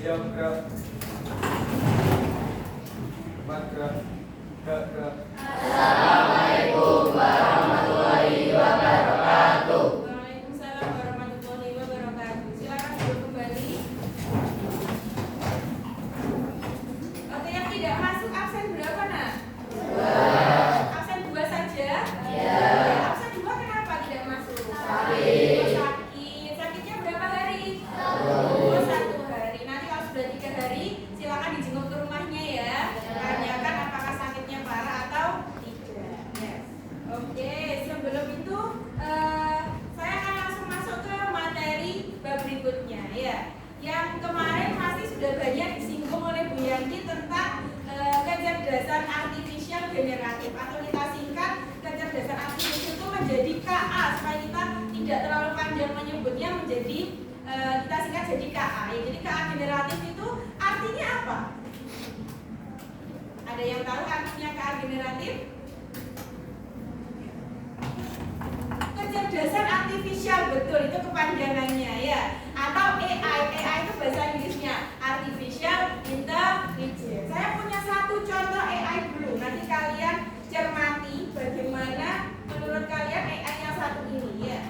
Yang gerak. Empat gerak. Gerak. Assalamualaikum warahmatullahi wabarakatuh. Waalaikumsalam warahmatullahi wabarakatuh. Silakan duduk kembali. Oke, yang tidak masuk absen berapa, Nak? 2. Absen 2 saja? Ya. Absen 2 kenapa tidak masuk? Sakit. Oh, sakit. Sakitnya berapa hari? 1. Oh, 1 hari. Nanti kalau sudah 3 hari, silakan dijenguk ke rumahnya ya. Tanyakan apakah sakitnya parah atau tidak. Yes. Oke, sebelum itu saya akan langsung masuk ke materi bab berikutnya ya. Yang kemarin pasti sudah banyak disinggung oleh Bu Yanti tentang kecerdasan artifisial generatif, atau kita singkat kecerdasan artifisial itu menjadi KA supaya kita tidak terlalu panjang menyebutnya, menjadi kita singkat jadi KA. Ya, jadi KA generatif itu artinya apa? Ada yang tahu artinya KA generatif? Kecerdasan artifisial, betul, itu kepanjangannya ya. Atau AI. AI itu bahasa Inggrisnya Artificial Intelligence. Saya punya satu contoh AI dulu. Nanti kalian cermati bagaimana menurut kalian AI yang satu ini ya.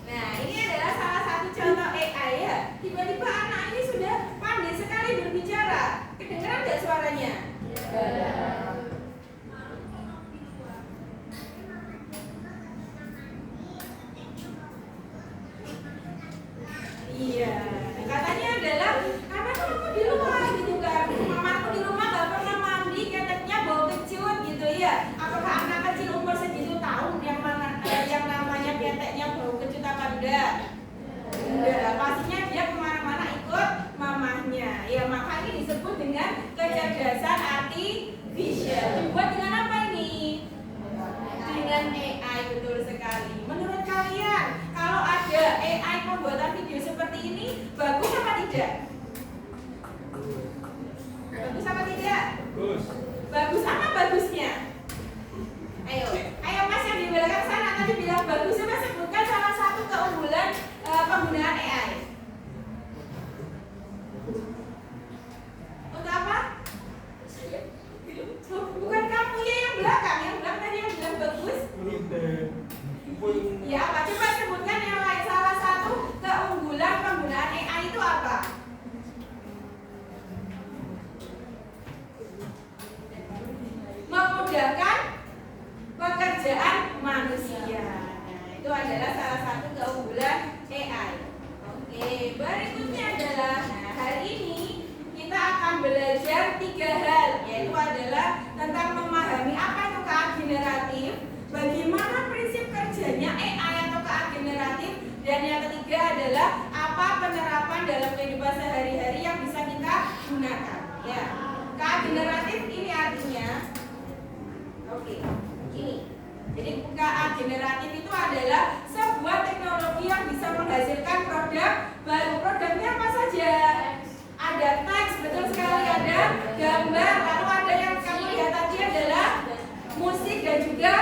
Nah, ini adalah salah satu contoh AI ya. Tiba-tiba anak ini sudah pandai sekali berbicara. Kedengeran nggak suaranya? Iya. Katanya adalah karena tuh aku di rumah gitu kan. Mamaku di rumah nggak pernah mandi, keteknya bau kecut gitu ya. Apakah anak kecil umur segitu tahun yang mana yang namanya keteknya bau kecut apa enggak? Enggak, pastinya dia kemana-mana ikut mamahnya. Ya, maka ini disebut dengan kecerdasan artifisial. Dibuat dengan apa ini? Dengan AI, betul sekali. Menurut kalian, kalau ada AI pembuatan video seperti ini, bagus apa tidak? Bagus apa tidak? Bagus. Bagus apa bagusnya? Ayo Mas yang di belakang sana tadi bilang bagus, coba sebutkan salah satu keunggulan penggunaan AI. Untuk apa? Bukan kamu ya yang belakang tadi yang bilang bagus. Ya apa? Coba sebutkan yang lain, salah satu keunggulan penggunaan AI itu apa? Memudahkan pekerjaan manusia. Nah, itu adalah salah satu keunggulan AI. Oke, berikutnya adalah, nah hari ini kita akan belajar 3 hal, yaitu adalah tentang memahami apa itu KA generatif, bagaimana prinsip kerjanya AI atau KA generatif, dan yang ketiga adalah apa penerapan dalam kehidupan sehari-hari yang bisa kita gunakan. Ya, KA generatif ini artinya, oke, ini. Jadi KA generatif itu adalah sebuah teknologi yang bisa menghasilkan produk baru. Produknya apa saja? Ada teks, betul sekali, ada gambar, lalu ada yang kamu lihat tadi adalah musik dan juga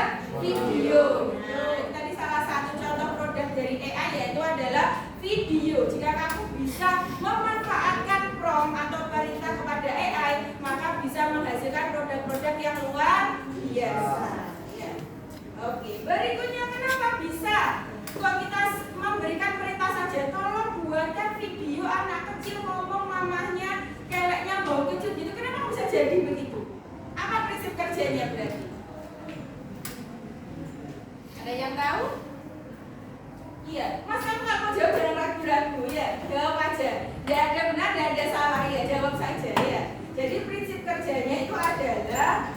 video. Nah, itu tadi salah satu contoh produk dari AI, yaitu adalah video. Jika kamu bisa memanfaatkan prompt atau perintah kepada AI, maka bisa menghasilkan produk-produk yang luar biasa. Ya. Oke, berikutnya kenapa bisa? Kok kita memberikan perintah saja, tolong buatkan video anak kecil ngomong mamahnya keleknya bau kecut gitu, kenapa bisa jadi begitu? Apa prinsip kerjanya berarti? Ada yang tahu? Iya, Mas kamu nggak mau jawab, jangan ragu-ragu ya, jawab aja. Tidak ada benar, tidak ada salah ya, jawab saja ya. Jadi prinsip kerjanya itu adalah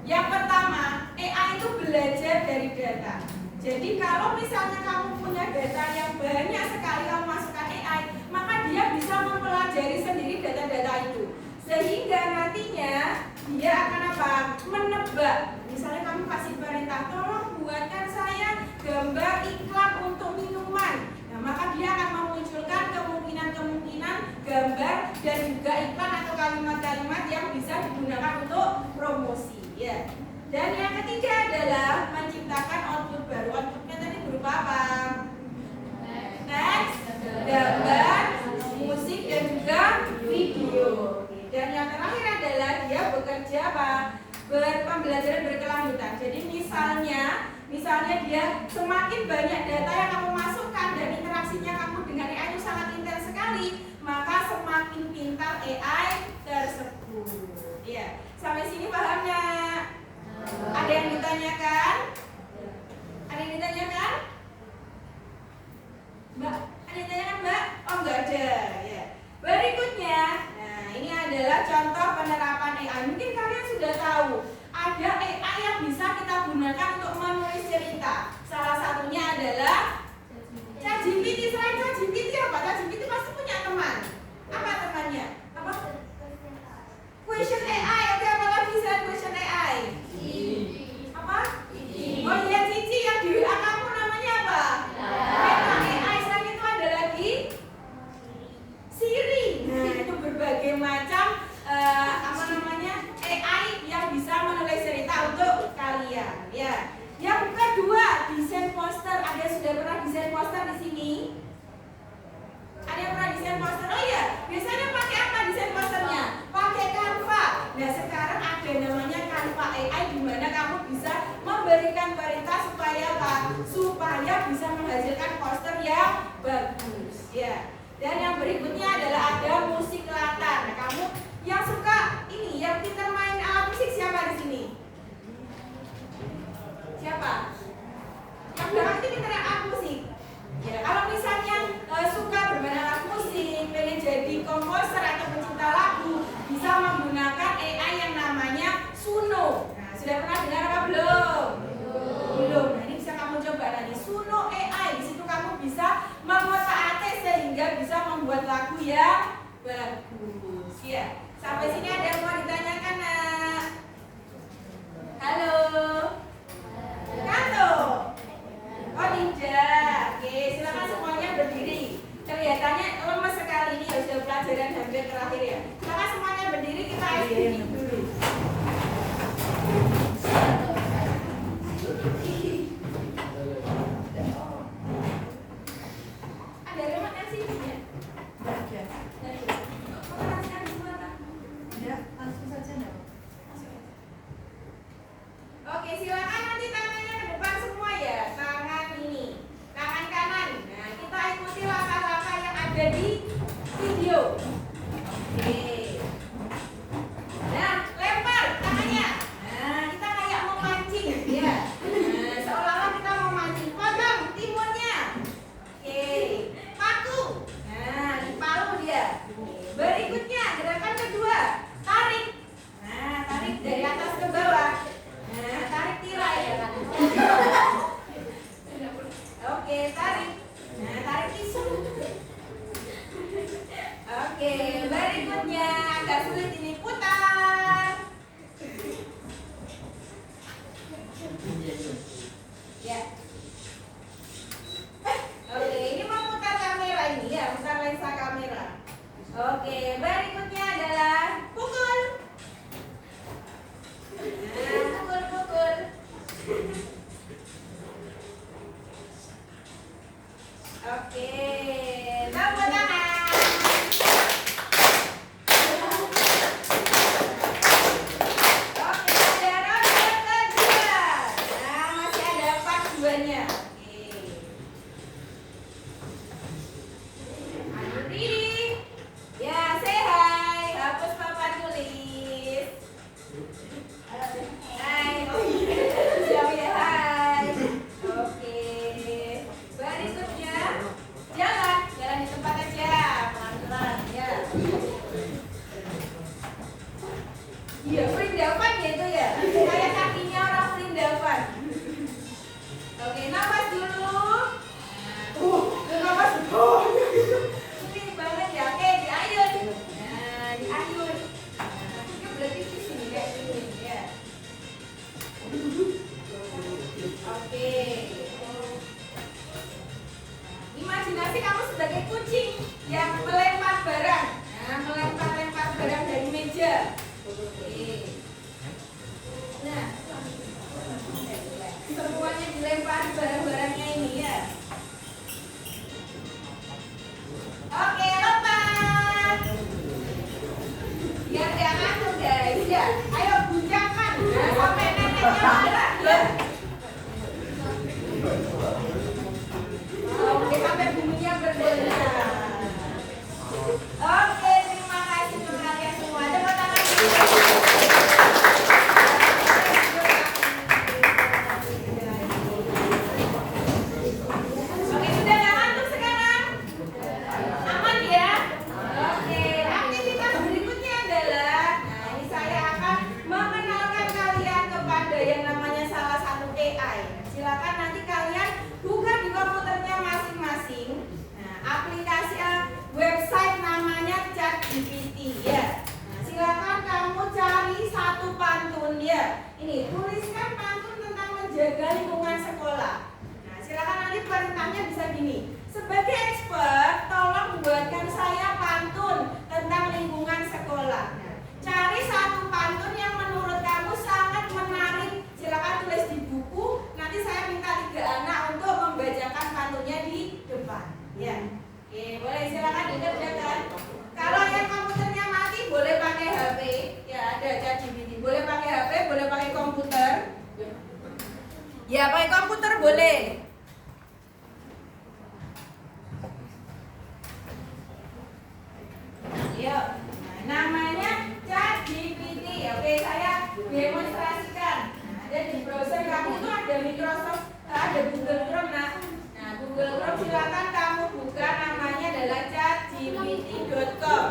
yang pertama, AI itu belajar dari data. Jadi kalau misalnya kamu punya data yang banyak sekali kamu masukkan AI, maka dia bisa mempelajari sendiri data-data itu. Sehingga nantinya dia akan apa? Menebak. Misalnya kamu kasih perintah, tolong buatkan saya gambar iklan untuk minuman. Nah, maka dia akan memunculkan kemungkinan-kemungkinan gambar dan yang bisa digunakan untuk promosi ya. Dan yang ketiga adalah menciptakan output baru. Outputnya tadi berupa apa? Teks, gambar, musik dan juga video. Dan yang terakhir adalah dia bekerja apa? Pembelajaran berkelanjutan. Jadi misalnya dia semakin banyak data yang kamu masukkan dan interaksinya kamu dengan AI itu sangat intens sekali, maka semakin pintar AI tersebut. Ya, sampai sini paham nggak? Ada yang ditanyakan? Ada yang ditanyakan? Mbak, ada yang ditanyakan Mbak? Oh nggak ada. Ya. Berikutnya, nah ini adalah contoh penerapan AI. Mungkin kalian sudah tahu ada AI yang bisa kita gunakan untuk menulis cerita. Salah satunya adalah ChatGPT. Selain ChatGPT apa? ChatGPT pasti punya teman. Apa temannya? Apa? Question AI. Oke, apa lagi selain question AI? Apa? Oh iya, Cici yang di WA kamu namanya apa? Meta AI. Selain itu ada lagi Siri. Nah, itu berbagai macam AI yang bisa menulis cerita untuk kalian. Ya. Yang kedua, desain poster. Ada yang sudah pernah desain poster di sini? Ada yang pernah desain poster? Oh iya, biasanya pakai apa desain posternya? Pakai Canva. Nah, sekarang ada namanya Canva AI di mana kamu bisa memberikan perintah supaya apa? Supaya bisa menghasilkan poster yang bagus. Ya. Dan yang berikutnya adalah ada musik latar. Nah, kamu yang suka ini, yang pintar main alat musik siapa di sini? Siapa? Yang belakang itu pintar alat musik. Ya, kalau misalnya suka bermain alat musik, pengen jadi komposer atau pencipta lagu, bisa menggunakan AI yang namanya Suno. Nah, sudah pernah dengar apa belum? Belum. Nah, ini bisa kamu coba nanti. Suno AI. Di situ kamu bisa mengotak-atik sehingga bisa membuat lagu yang bagus. Ya. Sampai sini ada yang mau ditanyakan, Nak? Halo? Kanto? Oh tidak. Oke, silakan semuanya berdiri. Kelihatannya lemes sekali ini ya, sudah pelajaran hampir terakhir ya. Silakan semuanya berdiri, kita SPP dulu. Ada remote LCD-nya? Ada. Ya, langsung saja enggak? Oke, silakan nanti tangannya ke depan semua ya. Tangan ini, tangan kanan. Nah, kita ikuti langkah-langkah yang ada di video. Oke. Nah, lempar tangannya. Nah, kita kayak mau mancing ya. Nah, seolah-olah kita mau mancing. Pegang timunnya. Oke. Paku. Nah, dipalu dia. Berikutnya, gerakan kedua. Tarik. Nah, tarik dari atas ke bawah. Nah, tarik tirai. Oke, tarik. Nah, tarik tisu. Oke, berikutnya agak sulit ini, putar. Ya. Oke, ini mau putar kamera ini ya, putar lensa kamera. Oke, berikutnya adalah pukul. Nah, pukul. Oke, tepuk tangan. Oke, ada ronde kedua. Nah, masih ada part 2-nya. Oke. Are you ready? Ya, say hi. Hapus papan tulis. Hai. Oh iya. Ya, hai. Oke. Berikutnya Ini tuliskan pantun tentang menjaga lingkungan sekolah. Nah, silakan nanti perintahnya bisa gini. Sebagai expert, tolong buatkan saya pantun tentang lingkungan sekolah. Nah, cari satu pantun yang menurut kamu sangat menarik. Silakan tulis di buku. Nanti saya minta 3 anak untuk membacakan pantunnya di depan. Ya, oke, boleh silakan dikerjakan. Kalau yang komputernya mati, boleh pakai HP. Ya, ada ChatGPT. Boleh pakai HP, boleh pakai komputer. Ya, pakai komputer boleh. Yuk, nah, namanya ChatGPT. Oke, saya demonstrasikan. Nah, ada di browser kamu itu ada Microsoft, ada Google Chrome. Nah, Google Chrome silakan kamu buka, namanya adalah chatgpt.com.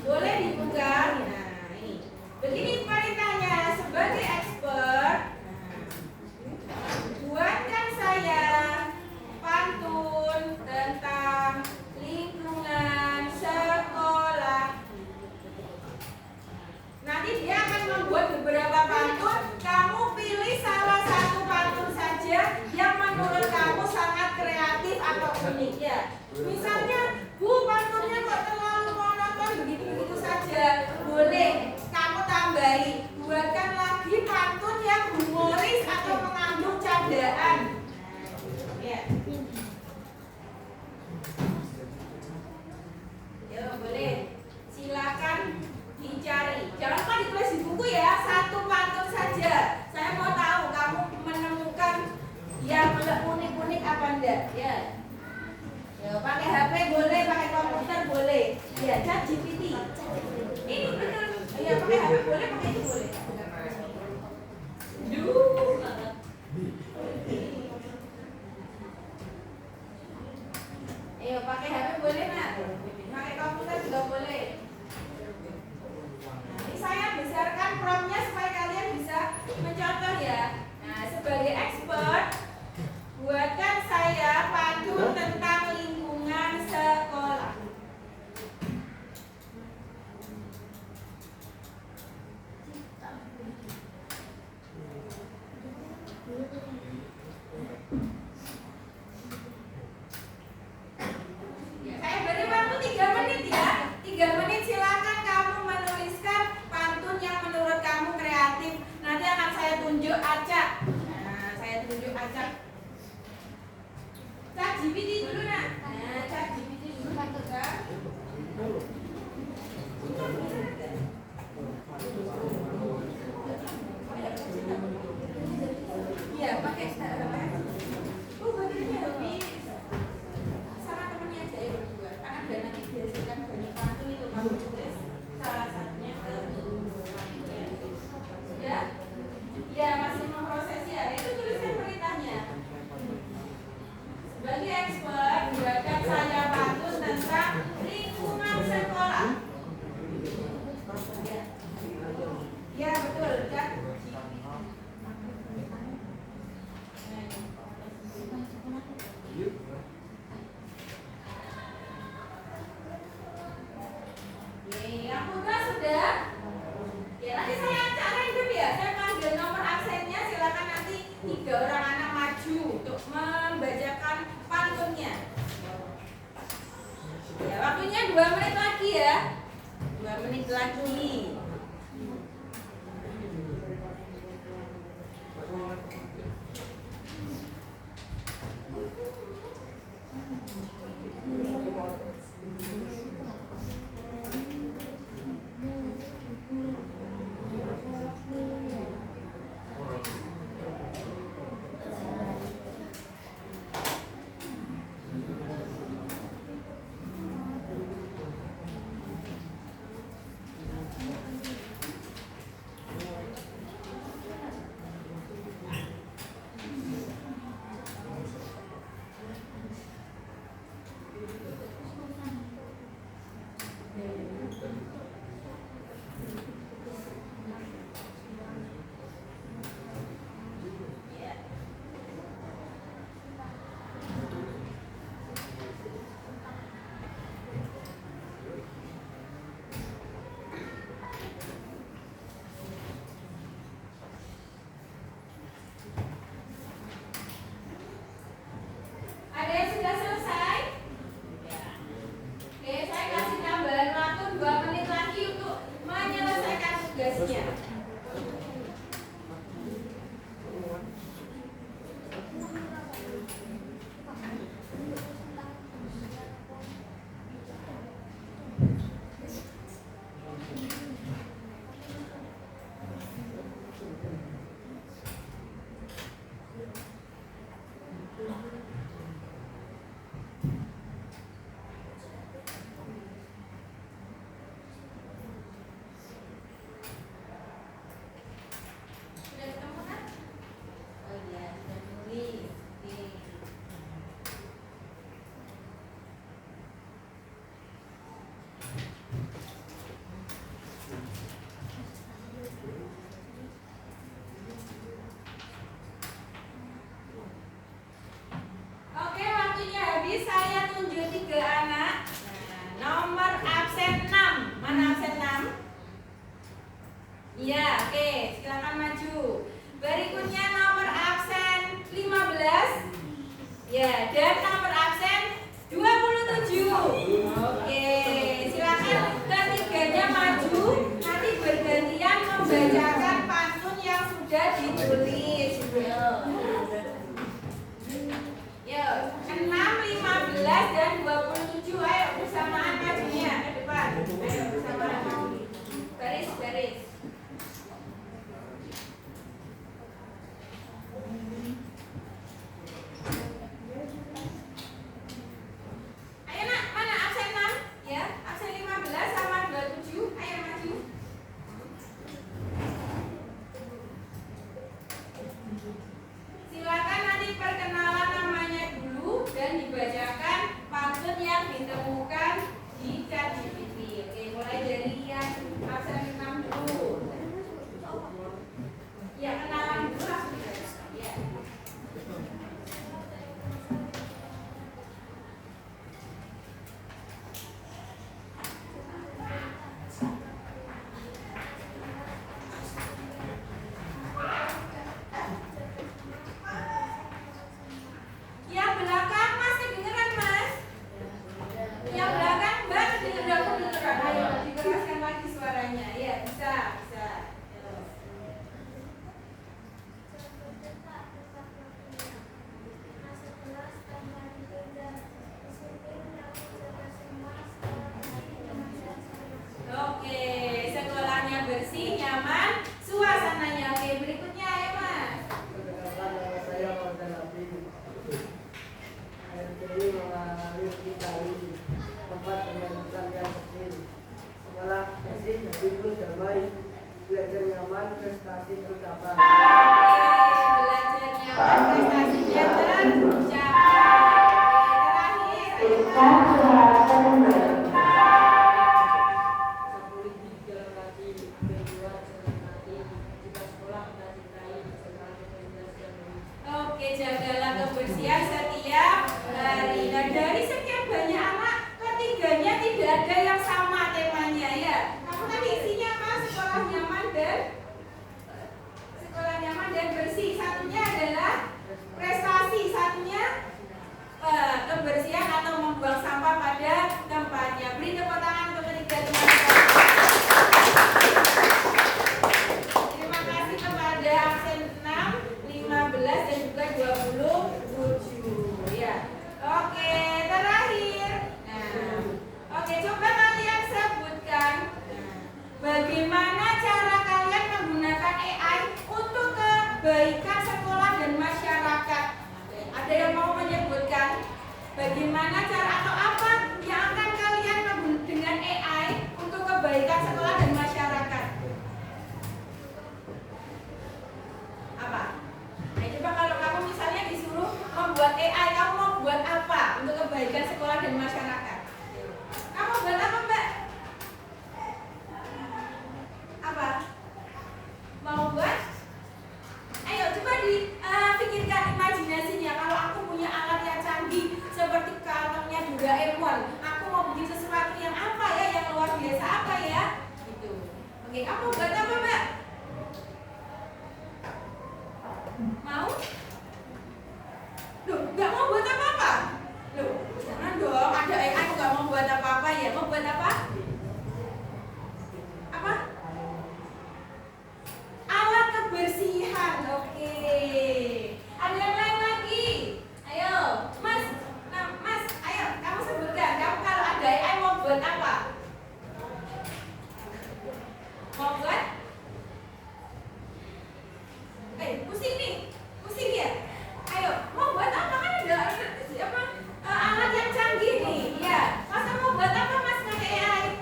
Boleh dibuka. Nah, ini. Begini perintahnya sebagai expert. Buatkan saya pantun tentang lingkungan sekolah. Nanti dia akan membuat beberapa pantun. Kamu pilih salah satu pantun saja yang menurut kamu sangat kreatif atau unik ya. Misalnya, Bu, pantunnya kok terlalu monoton begitu-begitu saja. Boleh kamu tambahi. Buatkan lagi pantun yang humoris atau mengandung candaan. Ya. Ya, boleh. Silakan dicari. Jangan lupa ditulis di buku ya. Satu pantun saja. Saya mau tahu kamu menemukan yang unik-unik apa enggak? Ya. Ya, pakai HP boleh, pakai komputer boleh. Ya, ChatGPT. Ini benar. Ya, pakai HP boleh, pakai itu boleh. Duh. Ayo, pakai HP boleh, Nak. Pakai komputer juga boleh. Ini saya besarkan prompt-nya supaya kalian bisa mencontoh ya. Nah, sebagai expert, buatkan saya pantun tentang lingkungan sekolah. Ya, saya beri waktu 3 menit ya. 3 menit silakan kamu menuliskan pantun yang menurut kamu kreatif. Nanti akan saya tunjuk acak. Nah, saya tunjuk acak. ChatGPT dulu, Nak. Nah, ChatGPT dulu kan. Iya, pakai oh, baterainya habis. Sama temennya aja ya berdua. Karena ada nanti dihasilkan banyak pantun itu kamu tulis salah satunya ke sudah? Ya, masih memproses ya. Itu tuliskan perintahnya. Sebagai expert, buatkan saya pantun tentang lingkungan sekolah. Ya, ya betul kan? Yang udah sudah. Ya, nanti saya acak random ya. Saya panggil nomor absennya. Silakan nanti 3 orang anak maju untuk membacakan pantunnya. Ya, waktunya 2 menit lagi ya. 2 menit lagi. bersih, nyaman, suasananya. Oke, berikutnya ya Mas. Nama saya Maulana Nabi. Saya sendiri mengalami kali tempat pembentukan yang kecil. Sekolah bersih, hidupku damai, belajar nyaman, prestasi tercapai. Belajar nyaman, prestasinya tercapai. Terakhir, oke, jagalah kebersihan setiap hari. Nah, dari sekian banyak anak, ketiganya tidak ada yang sama temanya ya. Kamu tadi isinya apa? Sekolah nyaman dan bersih. Satunya adalah prestasi, satunya kebersihan atau membuang sampah pada tempatnya. Beri tepuk tangan untuk ketiga teman-teman. Terima kasih kepada absen 6, 15 dan juga 27 ya. Oke, terakhir. Nah, oke, coba kalian sebutkan bagaimana cara kalian menggunakan AI untuk kebaikan sekolah dan masyarakat. Ada yang mau menyebutkan bagaimana cara atau apa yang akan kalian menggunakan dengan AI untuk kebaikan sekolah dan masyarakat? Apa? Nah, coba kalau kamu misalnya disuruh membuat AI, kamu mau buat apa untuk kebaikan sekolah dan masyarakat? Kamu buat apa, Mbak? Apa? Mau buat? Ayo coba dipikirkan imajinasinya. Kalau aku punya alat yang canggih seperti kantongnya Doraemon, aku mau bikin sesuatu yang apa ya, yang luar biasa apa ya? Gitu. Oke, kamu buat apa, Mbak? Mau? Loh, nggak mau buat apa-apa? Loh, jangan dong, ada AI nggak mau buat apa-apa ya? Mau buat apa? Apa? Alat kebersihan, oke. Ada yang lain lagi? Ayo, Mas, ayo, kamu sebutkan. Kamu kalau ada AI mau buat apa? Mau buat? Pusing nih, pusing ya. Ayo, mau buat apa? Kan ada apa? Alat yang canggih nih, ya. Masa mau buat apa, Mas, pakai AI?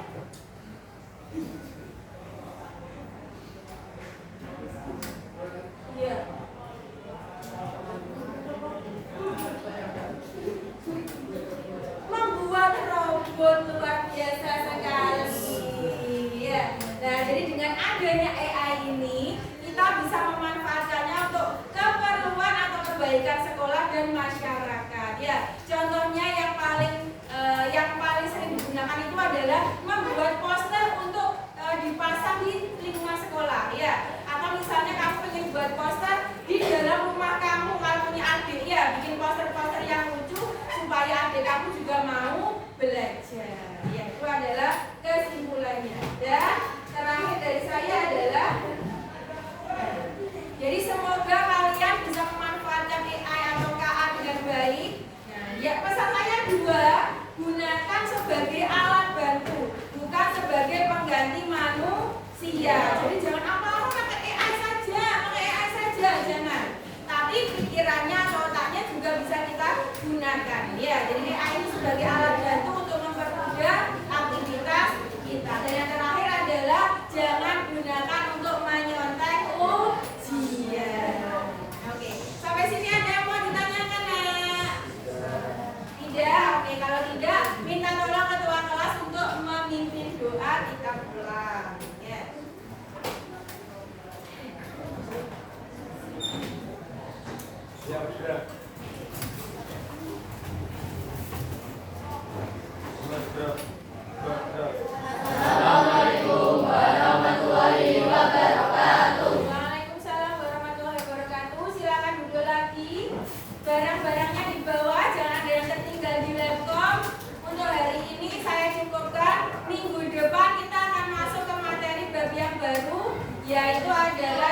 Iya. Membuat robot luar biasa sekali. Ya. Nah, jadi dengan adanya AI ini, kita bisa memanfaatkannya untuk keperluan atau kebaikan sekolah dan masyarakat. Ya, contohnya yang paling sering digunakan itu adalah membuat poster untuk dipasang di lingkungan sekolah. Ya, atau misalnya kamu ingin buat poster di dalam rumah kamu kalau punya adik, ya, bikin poster-poster yang lucu supaya adik kamu juga mau belajar. Ya, itu adalah kesimpulannya. Dan terakhir dari saya adalah, jadi semoga kalian bisa memanfaatkan AI atau KA dengan baik. Nah, ya pesan saya 2, gunakan sebagai alat bantu, bukan sebagai pengganti manusia. Jadi jangan apa-apa pakai AI saja, jangan. Tapi pikirannya atau otaknya juga bisa kita gunakan. Ya, jadi AI ini sebagai alat bantu untuk mempermudah aktivitas kita. Dan yang terakhir adalah jangan gunakan untuk menyontek ujian. Oke, sampai sini ada yang mau ditanyakan, Nak? Tidak. Oke, kalau tidak, minta tolong ketua kelas untuk memimpin doa kita pulang. Ya. Siap, sudah. Assalamualaikum warahmatullahi wabarakatuh. Waalaikumsalam warahmatullahi wabarakatuh. Silakan duduk lagi. Barang-barangnya dibawa, jangan ada yang tertinggal di laptop. Untuk hari ini saya cukupkan. Minggu depan kita akan masuk ke materi bab yang baru, yaitu adalah